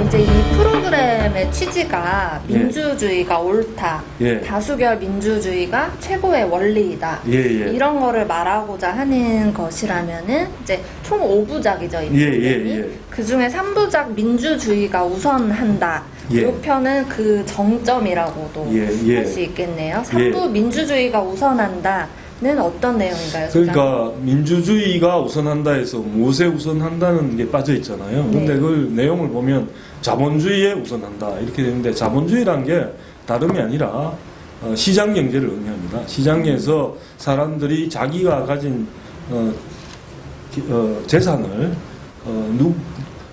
이제 이 프로그램의 취지가 민주주의가 옳다, 예. 다수결 민주주의가 최고의 원리이다, 예, 예. 이런 거를 말하고자 하는 것이라면은 이제 총 5부작이죠. 이 프로그램이. 그 중에 3부작 민주주의가 우선한다. 예. 이 편은 그 정점이라고도 할 수 있겠네요. 3부 민주주의가 우선한다는 어떤 내용인가요? 그러니까 민주주의가 우선한다 해서 무엇에 우선한다는 게 빠져 있잖아요. 근데 그 내용을 보면 자본주의에 우선한다 이렇게 되는데, 자본주의란 게 다름이 아니라 시장 경제를 의미합니다. 시장에서 사람들이 자기가 가진 재산을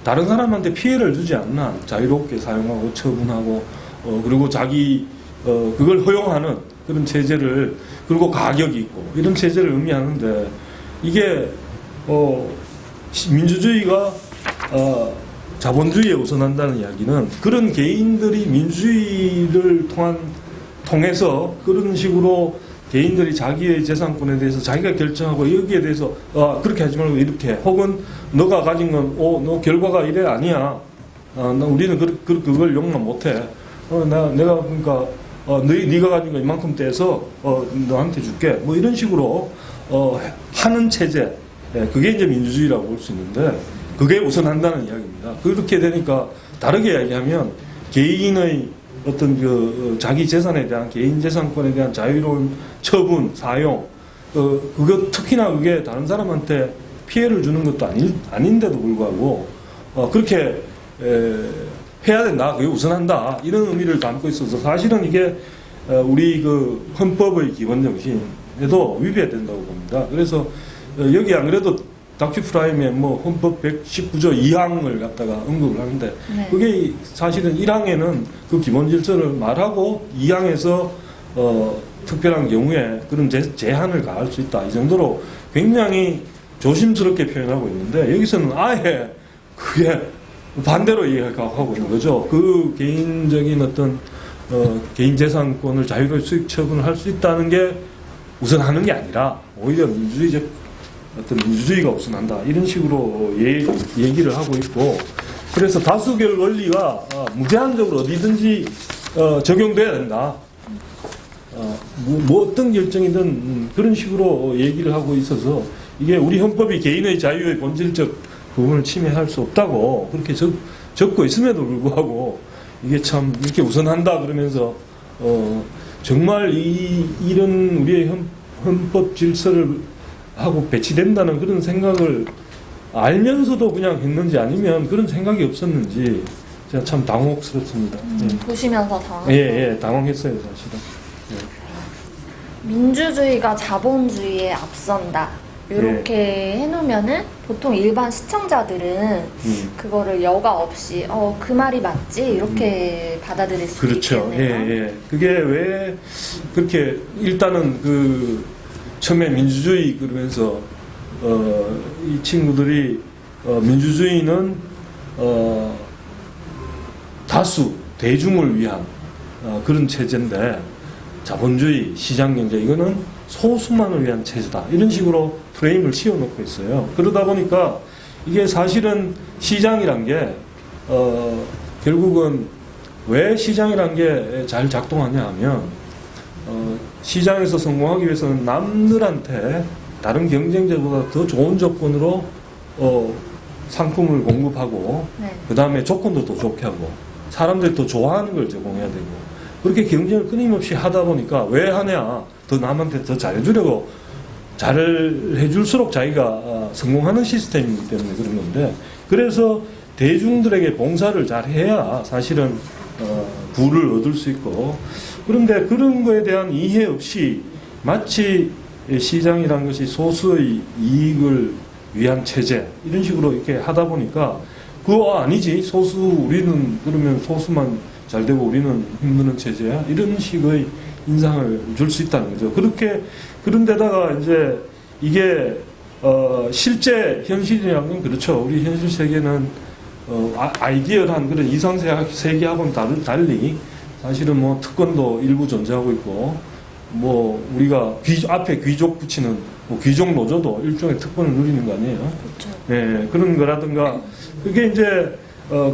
다른 사람한테 피해를 주지 않는 한 자유롭게 사용하고 처분하고 그리고 자기 그걸 허용하는 그런 체제를, 그리고 가격이 있고 이런 체제를 의미하는데, 이게 민주주의가 자본주의에 우선한다는 이야기는 그런 개인들이 민주주의를 통해서 그런 식으로 개인들이 자기의 재산권에 대해서 자기가 결정하고 여기에 대해서 그렇게 하지 말고 이렇게, 혹은 너가 가진 건 너 결과가 이래 아니야, 우리는 그걸 용납 못해, 내가 그러니까 네가 가진 거 이만큼 떼서 너한테 줄게, 뭐 이런 식으로 하는 체제, 그게 이제 민주주의라고 볼 수 있는데, 그게 우선한다는 이야기입니다. 그렇게 되니까 다르게 이야기하면 개인의 어떤 자기 재산에 대한, 개인 재산권에 대한 자유로운 처분, 사용, 그것 특히나 그게 다른 사람한테 피해를 주는 것도 아닌데도 불구하고 그렇게 해야 된다, 그게 우선한다, 이런 의미를 담고 있어서 사실은 이게 우리 그 헌법의 기본 정신에도 위배된다고 봅니다. 그래서 여기 안 그래도 다큐프라임에 뭐 헌법 119조 2항을 갖다가 언급을 하는데, 그게 사실은 1항에는 그 기본 질서를 말하고 2항에서 특별한 경우에 그런 제한을 가할 수 있다, 이 정도로 굉장히 조심스럽게 표현하고 있는데, 여기서는 아예 그게 반대로 이해하고 있는 거죠. 그 개인적인 어떤 개인 재산권을 자유로이 수익 처분을 할 수 있다는 게 우선하는 게 아니라 오히려 민주주의가 우선한다, 이런 식으로 얘기를 하고 있고, 그래서 다수결 원리가 무제한적으로 어디든지 적용돼야 된다. 뭐 어떤 결정이든 그런 식으로 얘기를 하고 있어서, 이게 우리 헌법이 개인의 자유의 본질적 부분을 침해할 수 없다고 그렇게 적고 있음에도 불구하고 이게 참 이렇게 우선한다 그러면서 정말 이런 우리의 헌법 질서를 하고 배치된다는 그런 생각을 알면서도 그냥 했는지, 아니면 그런 생각이 없었는지 제가 참 당혹스럽습니다. 보시면서 당황했어요. 당황했어요, 사실은. 민주주의가 자본주의에 앞선다, 이렇게 해놓으면은 보통 일반 시청자들은 그거를 여과 없이 그 말이 맞지, 이렇게 받아들일 수 있겠네요. 그게 왜 그렇게, 일단은 처음에 민주주의 그러면서 이 친구들이 민주주의는 다수 대중을 위한 그런 체제인데, 자본주의, 시장경제, 이거는 소수만을 위한 체제다, 이런 식으로 프레임을 씌워놓고 있어요. 그러다 보니까 이게 사실은 시장이란 게 결국은 왜 시장이란 게 잘 작동하냐 하면, 시장에서 성공하기 위해서는 남들한테 다른 경쟁자보다 더 좋은 조건으로 상품을 공급하고, 그 다음에 조건도 더 좋게 하고, 사람들이 더 좋아하는 걸 제공해야 되고, 그렇게 경쟁을 끊임없이 하다 보니까 왜 하냐, 더 남한테 더 잘해주려고, 잘해줄수록 자기가 성공하는 시스템이기 때문에 그런 건데, 그래서 대중들에게 봉사를 잘 해야 사실은 부를 얻을 수 있고, 그런데 그런 거에 대한 이해 없이 마치 시장이라는 것이 소수의 이익을 위한 체제, 이런 식으로 이렇게 하다 보니까, 그거 아니지, 우리는 그러면 소수만 잘 되고 우리는 힘드는 체제야, 이런 식의 인상을 줄 수 있다는 거죠. 그런데다가 이제 이게 실제 현실이라는 건 그렇죠. 우리 현실 세계는 아이디어한 그런 이상세계하고는 달리 사실은 뭐 특권도 일부 존재하고 있고 뭐 우리가 앞에 귀족 붙이는 뭐 귀족 노조도 일종의 특권을 누리는 거 아니에요? 그렇죠. 예, 그런 거라든가 그게 이제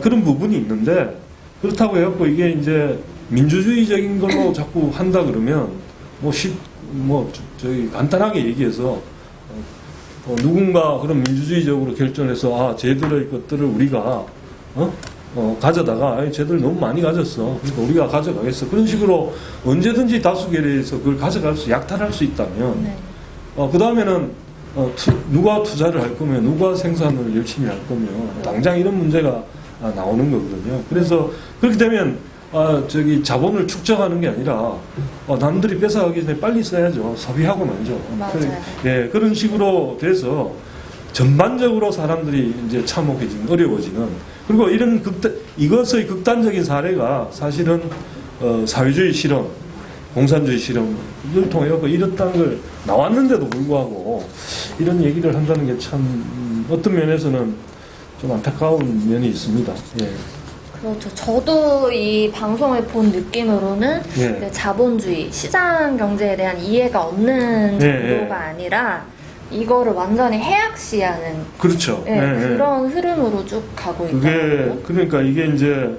그런 부분이 있는데 그렇다고 해갖고 이게 이제 민주주의적인 걸로 자꾸 한다 그러면 저기 간단하게 얘기해서 누군가 그런 민주주의적으로 결정해서 쟤들의 것들을 우리가 가져다가 쟤들 너무 많이 가졌어. 그러니까 우리가 가져가겠어. 그런 식으로 언제든지 다수결에서 그걸 가져갈 수 약탈할 수 있다면 네. 그 다음에는 누가 투자를 할 거며 누가 생산을 열심히 할 거며 당장 이런 문제가 나오는 거거든요. 그래서 그렇게 되면 저기 자본을 축적하는 게 아니라 남들이 뺏어가기 전에 빨리 써야죠. 소비하고 말죠. 맞아요. 예, 그런 식으로 돼서 전반적으로 사람들이 이제 참혹해지는, 어려워지는, 그리고 이런 이것의 극단적인 사례가 사실은 사회주의 실험, 공산주의 실험을 통해 이렇다는 걸 나왔는데도 불구하고 이런 얘기를 한다는 게 참 어떤 면에서는 좀 안타까운 면이 있습니다. 예. 그렇죠. 저도 이 방송을 본 느낌으로는 예. 자본주의, 시장 경제에 대한 이해가 없는 정도가 아니라 이거를 완전히 해악시하는 그렇죠. 그런 흐름으로 쭉 가고 있거든요. 그러니까 이게 이제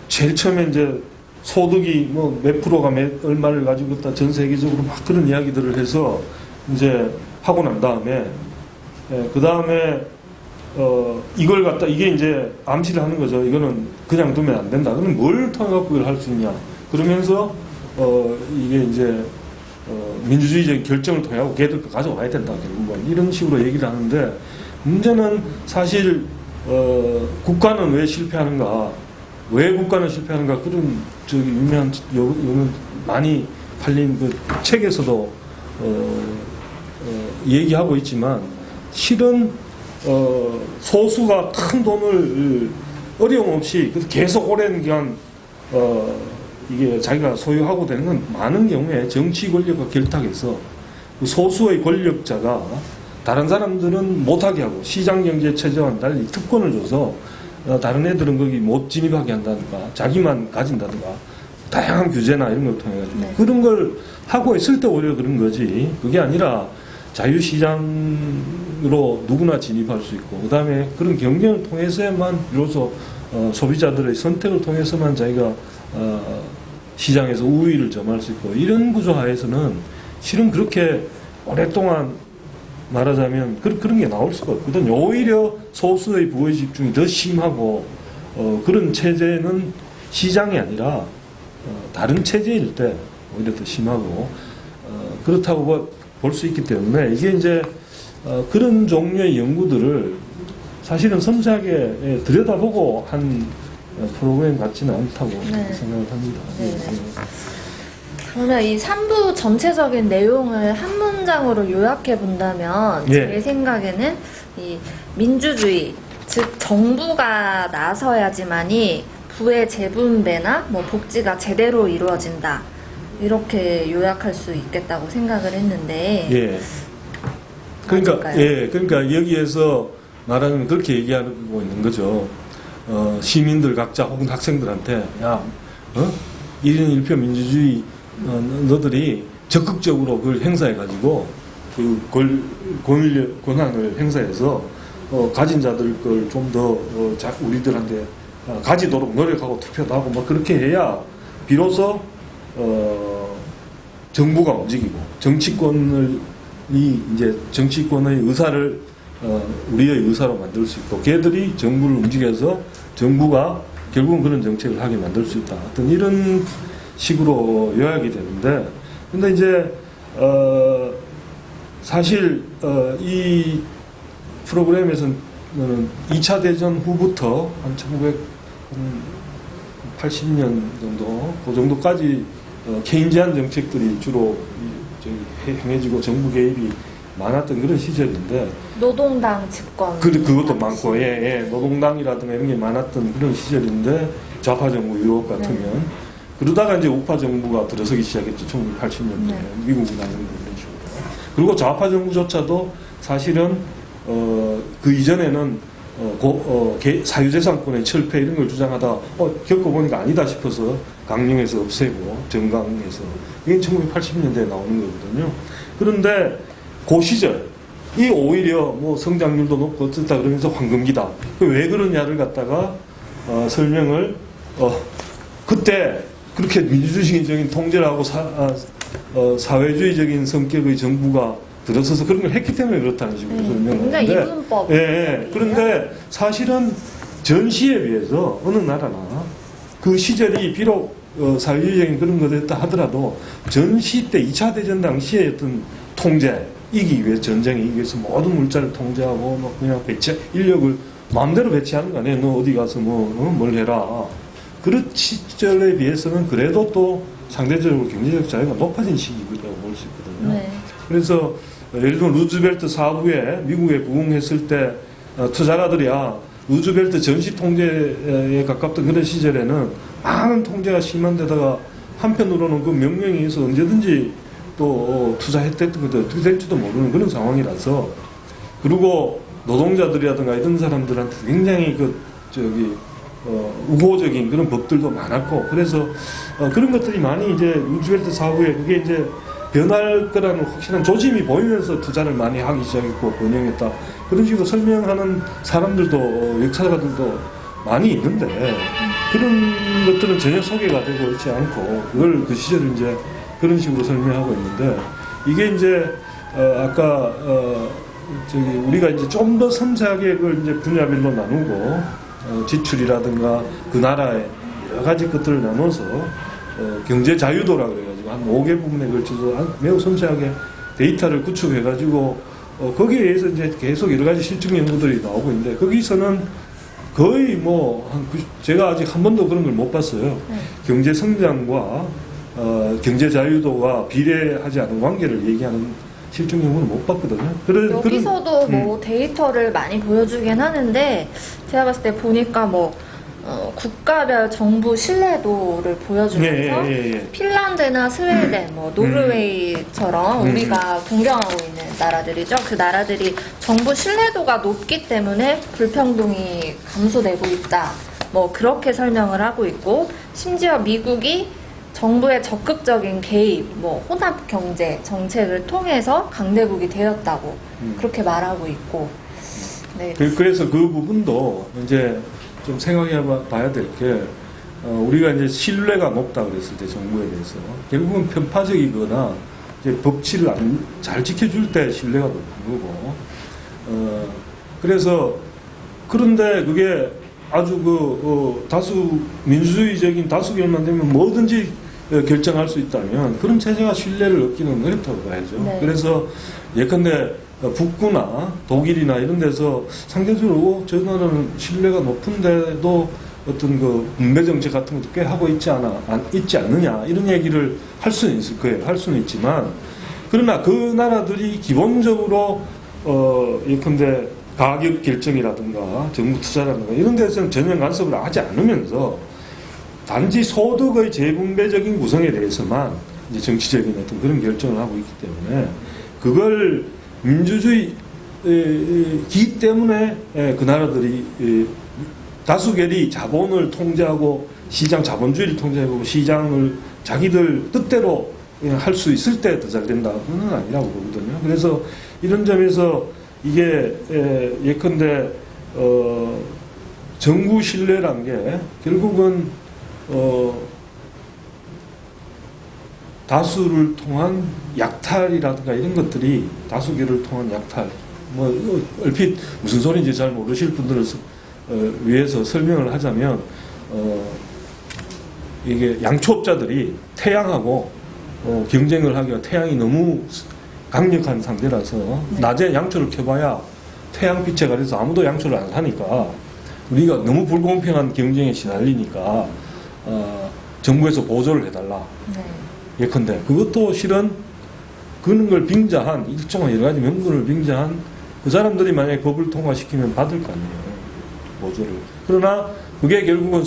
제일 처음에 이제 소득이 뭐 몇 프로가 얼마를 가지고 있다 전 세계적으로 막 그런 이야기들을 해서 이제 하고 난 다음에 그 다음에 이걸 갖다 이게 이제 암시를 하는 거죠. 이거는 그냥 두면 안 된다. 그럼 뭘 통해 갖고 이걸 할 수 있냐? 그러면서 이게 이제 민주주의적인 결정을 통해 갖고 걔들 거 가져와야 된다. 결국은 이런 식으로 얘기를 하는데 문제는 사실 국가는 왜 실패하는가? 왜 국가는 실패하는가? 그런 저기 유명한 많이 팔린 그 책에서도 얘기하고 있지만 실은 소수가 큰 돈을 어려움 없이 계속 오랜 기간 이게 자기가 소유하고 되는 건 많은 경우에 정치 권력과 결탁해서 그 소수의 권력자가 다른 사람들은 못하게 하고 시장 경제 체제와는 달리 특권을 줘서 다른 애들은 거기 못 진입하게 한다든가 자기만 가진다든가 다양한 규제나 이런 걸 통해 가지고 그런 걸 하고 있을 때 오히려 그런 거지 그게 아니라 자유시장으로 누구나 진입할 수 있고 그 다음에 그런 경쟁을 통해서만 비로소 소비자들의 선택을 통해서만 자기가 시장에서 우위를 점할 수 있고 이런 구조 하에서는 실은 그렇게 오랫동안 말하자면 그런 게 나올 수가 없거든요. 오히려 소수의 부의 집중이 더 심하고 그런 체제는 시장이 아니라 다른 체제일 때 오히려 더 심하고 그렇다고 볼 수 있기 때문에 이게 이제 그런 종류의 연구들을 사실은 섬세하게 들여다보고 한 프로그램 같지는 않다고 생각을 합니다. 그러면 이 3부 전체적인 내용을 한 문장으로 요약해 본다면 제 생각에는 이 민주주의, 즉 정부가 나서야지만이 부의 재분배나 뭐 복지가 제대로 이루어진다. 이렇게 요약할 수 있겠다고 생각을 했는데 그러니까 여기에서 말하는 그렇게 얘기하고 있는 거죠. 시민들 각자 혹은 학생들한테 1인 1표 민주주의 너들이 적극적으로 그걸 행사해가지고 그 권한을 행사해서 가진 자들 걸 좀 더 우리들한테 가지도록 노력하고 투표도 하고 뭐 그렇게 해야 비로소 정부가 움직이고 정치권의 의사를 우리의 의사로 만들 수 있고 걔들이 정부를 움직여서 정부가 결국은 그런 정책을 하게 만들 수 있다. 어떤 이런 식으로 요약이 되는데 근데 이제 사실 이 프로그램에서는 2차 대전 후부터 한 1980년 정도 그 정도까지 케인지안 정책들이 주로 행해지고 정부 개입이 많았던 그런 시절인데 노동당 집권 그것도 많고 노동당이라든가 이런 게 많았던 그런 시절인데 좌파 정부 유럽 같으면 그러다가 이제 우파 정부가 들어서기 시작했죠. 1980년대에 미국이나 이런 식으로. 그리고 좌파 정부조차도 사실은 그 이전에는 사유재산권의 철폐 이런 걸 주장하다 겪어보니까 아니다 싶어서 강령에서 없애고 정강에서 이게 1980년대에 나오는 거거든요. 그런데 그 시절 이 오히려 뭐 성장률도 높고 어쨌다 그러면서 황금기다. 왜 그러냐를 갖다가 설명을 그때 그렇게 민주주의적인 통제를 하고 사회주의적인 성격의 정부가 들어서서 그런 걸 했기 때문에 그렇다는 식으로 설명을 굉장히 하는데 이분법. 그런데 사실은 전시에 비해서 어느 나라나 그 시절이 비록 사회주의적인 그런 거였다 하더라도 전시 때 2차 대전 당시에 어떤 통제 이기 위해 전쟁에 이기 위해서 모든 물자를 통제하고 뭐 그냥 인력을 마음대로 배치하는 거 아니에요. 너 어디 가서 뭘 해라. 그 시절에 비해서는 그래도 또 상대적으로 경제적 자유가 높아진 시기라고 볼 수 있거든요. 네. 그래서 예를 들면 루즈벨트 사부에 미국에 부응했을 때 투자가들이야 루즈벨트 전시 통제에 가깝던 그런 시절에는 많은 통제가 심한 데다가 한편으로는 그 명령에 의해서 언제든지 또 투자했던 것도 어떻게 될지도 모르는 그런 상황이라서 그리고 노동자들이라든가 이런 사람들한테 굉장히 우호적인 그런 법들도 많았고 그래서 그런 것들이 많이 이제 루즈벨트 사후에 그게 이제 변할 거라는 확실한 조짐이 보이면서 투자를 많이 하기 시작했고 번영했다 그런 식으로 설명하는 사람들도 역사가들도 많이 있는데 그런 것들은 전혀 소개가 되고 있지 않고 그걸 그 시절을 이제 그런 식으로 설명하고 있는데 이게 이제 아까 우리가 이제 좀 더 섬세하게 그걸 이제 분야별로 나누고 지출이라든가 그 나라의 여러 가지 것들을 나눠서 경제 자유도라 그래가지고 한 5개 부분에 걸쳐서 매우 섬세하게 데이터를 구축해가지고 거기에 의해서 이제 계속 여러 가지 실증 연구들이 나오고 있는데 거기서는 거의 뭐 제가 아직 한 번도 그런 걸 못 봤어요. 경제 성장과 경제 자유도가 비례하지 않은 관계를 얘기하는 실증 연구는 못 봤거든요. 여기서도 뭐 데이터를 많이 보여주긴 하는데 제가 봤을 때 보니까 뭐 국가별 정부 신뢰도를 보여주면서 핀란드나 스웨덴, 뭐 노르웨이처럼 우리가 동경하고 있는 나라들이죠. 그 나라들이 정부 신뢰도가 높기 때문에 불평등이 감소되고 있다. 뭐 그렇게 설명을 하고 있고 심지어 미국이 정부의 적극적인 개입, 뭐 혼합 경제 정책을 통해서 강대국이 되었다고 그렇게 말하고 있고. 네. 그래서 그 부분도 이제 좀 생각해 봐야 될 게 우리가 이제 신뢰가 높다 그랬을 때 정부에 대해서 결국은 편파적이거나 이제 법치를 잘 지켜줄 때 신뢰가 높은 거고 그래서 그런데 그게 아주 다수 민주주의적인 다수결만 되면 뭐든지 결정할 수 있다면 그런 체제가 신뢰를 얻기는 어렵다고 봐야죠. 네. 그래서 예컨대 북구나 독일이나 이런 데서 상대적으로 저 나라는 신뢰가 높은데도 어떤 그 분배 정책 같은 것도 꽤 하고 있지 않느냐 이런 얘기를 할 수는 있을 거예요. 할 수는 있지만 그러나 그 나라들이 기본적으로 예컨대 가격 결정이라든가 정부 투자라든가 이런 데서는 전혀 간섭을 하지 않으면서 단지 소득의 재분배적인 구성에 대해서만 이제 정치적인 어떤 그런 결정을 하고 있기 때문에 그걸 민주주의기 때문에 그 나라들이 다수결이 자본을 통제하고 시장 자본주의를 통제하고 시장을 자기들 뜻대로 할 수 있을 때 더 잘 된다. 그건 아니라고 보거든요. 그래서 이런 점에서 이게 예컨대 정부 신뢰란 게 결국은 다수를 통한 약탈이라든가 이런 것들이 다수결을 통한 약탈 뭐 얼핏 무슨 소리인지 잘 모르실 분들을 위해서 설명을 하자면 이게 양초업자들이 태양하고 경쟁을 하기가 태양이 너무 강력한 상대라서 낮에 양초를 켜봐야 태양빛에 가려서 아무도 양초를 안 사니까 우리가 너무 불공평한 경쟁에 시달리니까 정부에서 보조를 해달라. 네. 예컨대 그것도 실은 그런 걸 빙자한 일정한 여러 가지 명분을 빙자한 그 사람들이 만약에 법을 통과시키면 받을 거 아니에요. 보조를. 그러나 그게 결국은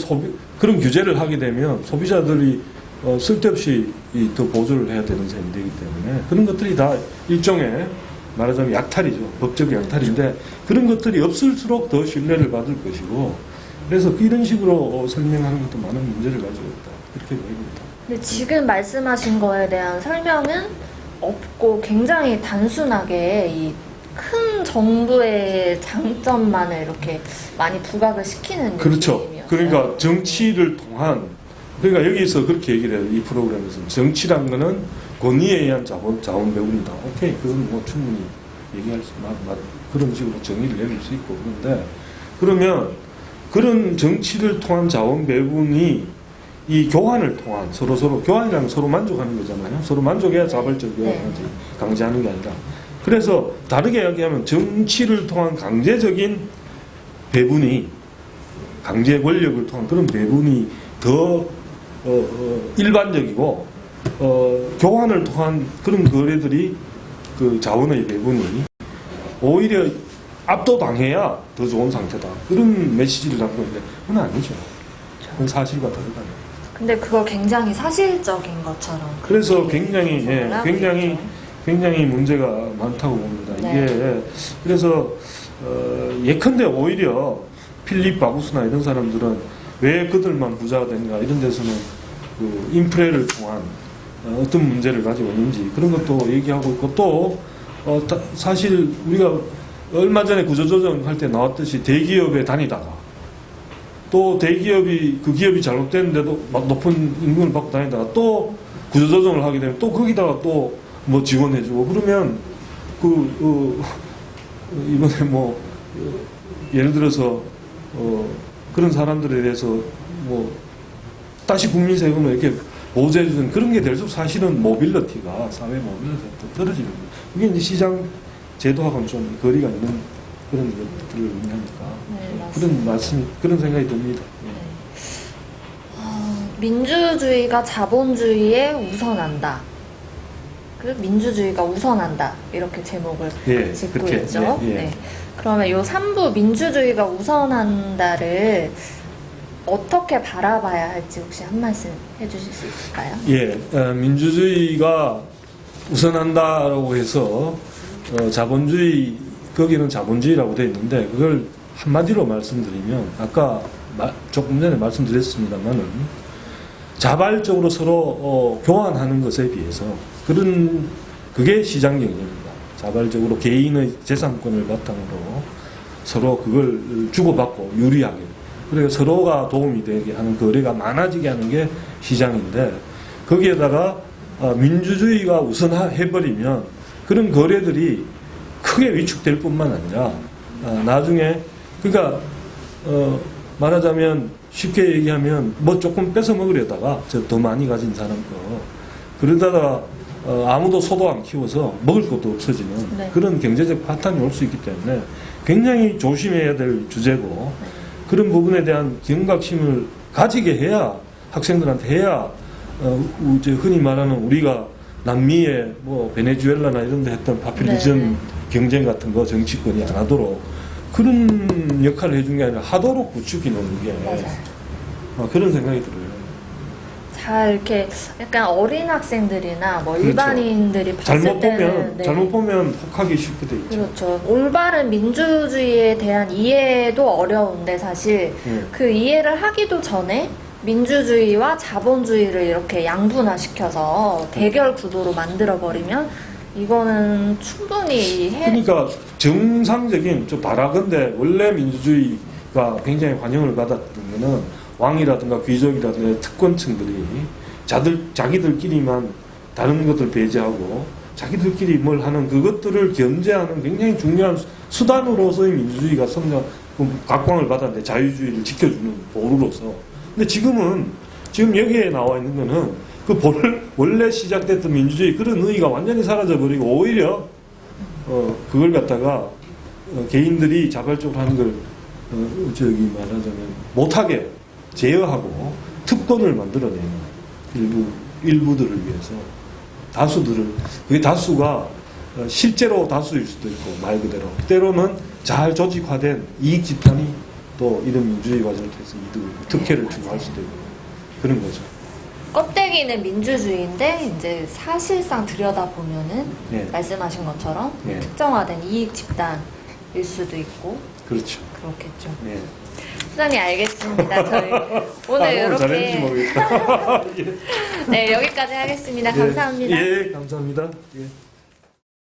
그런 규제를 하게 되면 소비자들이 쓸데없이 더 보조를 해야 되는 셈이 되기 때문에 그런 것들이 다 일종의 말하자면 약탈이죠. 법적 약탈인데 그런 것들이 없을수록 더 신뢰를 받을 것이고 그래서 이런 식으로 설명하는 것도 많은 문제를 가지고 있다. 그렇게 보입니다. 근데 지금 말씀하신 거에 대한 설명은 없고 굉장히 단순하게 이 큰 정부의 장점만을 이렇게 많이 부각을 시키는 그렇죠. 느낌이었어요. 그러니까 정치를 통한 그러니까 여기서 그렇게 얘기를 해요. 이 프로그램에서 정치란 거는 권위에 의한 자원 배분이다. 오케이, 그건 뭐 충분히 얘기할 수, 그런 식으로 정의를 내릴 수 있고 그런데 그러면 그런 정치를 통한 자원 배분이 이 교환을 통한 서로 교환이라는 서로 만족하는 거잖아요. 서로 만족해야 자발적 교환하지 강제하는 게 아니라. 그래서 다르게 이야기하면 정치를 통한 강제적인 배분이 강제 권력을 통한 그런 배분이 더 일반적이고 교환을 통한 그런 거래들이 그 자원의 배분이 오히려 압도당해야 더 좋은 상태다. 그런 메시지를 담고 있는데 그건 아니죠. 그건 사실과 다르다. 근데 그걸 굉장히 사실적인 것처럼. 그래서 굉장히 있죠. 굉장히 문제가 많다고 봅니다. 네. 이게 그래서 예컨대 오히려 필립 바구스나 이런 사람들은 왜 그들만 부자가 되는가 이런 데서는 그 인프레를 통한 어떤 문제를 가지고 있는지 그런 것도 얘기하고 있고 또 사실 우리가 얼마 전에 구조조정 할 때 나왔듯이 대기업에 다니다가 또 대기업이 그 기업이 잘못됐는데도 막 높은 임금을 받고 다니다가 또 구조조정을 하게 되면 또 거기다가 또 뭐 지원해주고 그러면 이번에 뭐 예를 들어서 그런 사람들에 대해서 뭐 다시 국민 세금을 이렇게 보호해주는 그런 게 될수록 사실은 모빌리티가 사회 모빌리티가 떨어지는 거예요. 그게 이제 시장 제도하고는 좀 거리가 있는 그런 것들을 의미하니까 그런 생각이 듭니다. 민주주의가 자본주의에 우선한다. 그 민주주의가 우선한다. 이렇게 제목을 짓고 그렇게, 있죠. 네. 그러면 이 3부 민주주의가 우선한다를 어떻게 바라봐야 할지 혹시 한 말씀 해주실 수 있을까요? 민주주의가 우선한다라고 해서 자본주의 거기는 자본주의라고 되어 있는데 그걸 한마디로 말씀드리면 아까 조금 전에 말씀드렸습니다만은 자발적으로 서로 교환하는 것에 비해서 그게 시장 경제입니다. 자발적으로 개인의 재산권을 바탕으로 서로 그걸 주고받고 유리하게 그리고 서로가 도움이 되게 하는 거래가 많아지게 하는 게 시장인데 거기에다가 민주주의가 우선해버리면 그런 거래들이 크게 위축될 뿐만 아니라 나중에 그러니까 말하자면 쉽게 얘기하면 뭐 조금 뺏어 먹으려다가 더 많이 가진 사람 거 그러다가 아무도 소도 안 키워서 먹을 것도 없어지는 그런 경제적 파탄이 올 수 있기 때문에 굉장히 조심해야 될 주제고 그런 부분에 대한 경각심을 가지게 해야 학생들한테 해야 이제 흔히 말하는 우리가 남미의 뭐 베네수엘라나 이런 데 했던 파퓰리즘 경쟁 같은 거 정치권이 안 하도록 그런 역할을 해준 게 아니라 하도록 부추기는 게 그런 생각이 들어요. 잘 이렇게 약간 어린 학생들이나 뭐 일반인들이 봤을 때는 잘못 보면 혹하기 쉽게 돼 있죠. 그렇죠. 올바른 민주주의에 대한 이해도 어려운데 사실 그 이해를 하기도 전에 민주주의와 자본주의를 이렇게 양분화시켜서 대결 구도로 만들어버리면 이거는 충분히 그러니까 정상적인 좀 바라건대 원래 민주주의가 굉장히 환영을 받았던 거는 왕이라든가 귀족이라든가 특권층들이 자기들끼리만 다른 것들 배제하고 자기들끼리 뭘 하는 그것들을 견제하는 굉장히 중요한 수단으로서의 민주주의가 각광을 받았는데 자유주의를 지켜주는 보루로서 근데 지금 여기에 나와 있는 거는 원래 시작됐던 민주주의 그런 의의가 완전히 사라져버리고 오히려 그걸 갖다가 개인들이 자발적으로 하는 걸 말하자면 못하게 제어하고 특권을 만들어내는 일부들을 위해서 그게 다수가 실제로 다수일 수도 있고 말 그대로 때로는 잘 조직화된 이익 집단이 또 이런 민주주의 과정을 통해서 특혜를 추구할 수도 있고 그런 거죠. 껍데기는 민주주의인데 이제 사실상 들여다보면은 예. 말씀하신 것처럼 예. 특정화된 이익 집단일 수도 있고 그렇죠. 그렇겠죠. 예. 수장님 알겠습니다. 저희 오늘 잘했는지 이렇게 모르겠다. 네 여기까지 하겠습니다. 감사합니다. 예, 감사합니다. 예.